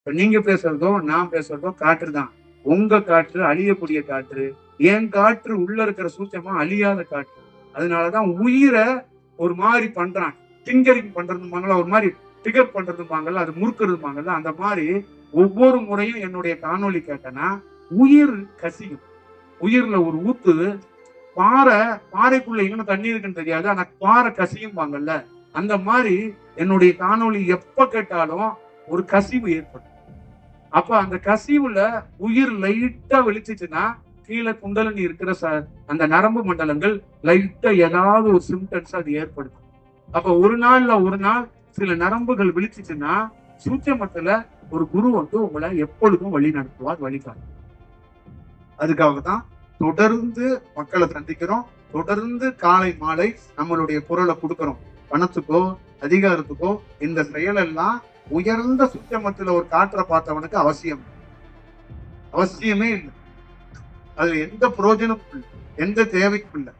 இப்ப நீங்க பேசுறதோ நான் பேசுறதோ காற்று தான். உங்க காற்று அழியக்கூடிய காற்று, என் காற்று உள்ள இருக்கிற சூட்சமா அழியாத காற்று. அதனாலதான் உயிரை ஒரு மாதிரி பண்றான், டிங்கரிங் பண்றதுமாங்கல்ல, ஒரு மாதிரி டிகர் பண்றதுமாங்கல்ல, அது முறுக்கிறதுமாங்கல்ல, அந்த மாதிரி ஒவ்வொரு முறையும் என்னுடைய காணொளி கேட்டனா உயிர் கசியும். உயிர்ல ஒரு ஊத்து பாறைக்குள்ள இன்னும் தண்ணி இருக்குன்னு தெரியாது, ஆனா பாறை கசியும்பாங்கல்ல, அந்த மாதிரி என்னுடைய காணொளி எப்ப கேட்டாலும் ஒரு கசிவு ஏற்படும். அப்ப அந்த கசிவுல உயிர் லைட்டா வெளிச்சிச்சுன்னா கீழே குண்டலினி இருக்கிற அந்த நரம்பு மண்டலங்கள் லைட்டா ஏதாவது ஒரு சிம்டம்ஸ் அது ஏற்படுத்தும். அப்ப ஒரு நாள் சில நரம்புகள் விழிச்சுச்சுன்னா சூட்சமத்துல ஒரு குரு வந்து உங்களை எப்பொழுதும் வழி நடத்துவார், வழிகாட்டும். அதுக்காக தான் தொடர்ந்து மக்களை சந்திக்கிறோம், தொடர்ந்து காலை மாலை நம்மளுடைய குரலை கொடுக்கிறோம். பணத்துக்கோ அதிகாரத்துக்கோ இந்த செயலெல்லாம் உயர்ந்த சூட்சமத்துல ஒரு காற்றை பார்த்தவனுக்கு அவசியமே இல்லை. அது எந்த பிரயோஜனமும் இல்லை, எந்த தேவைக்கும் இல்லை.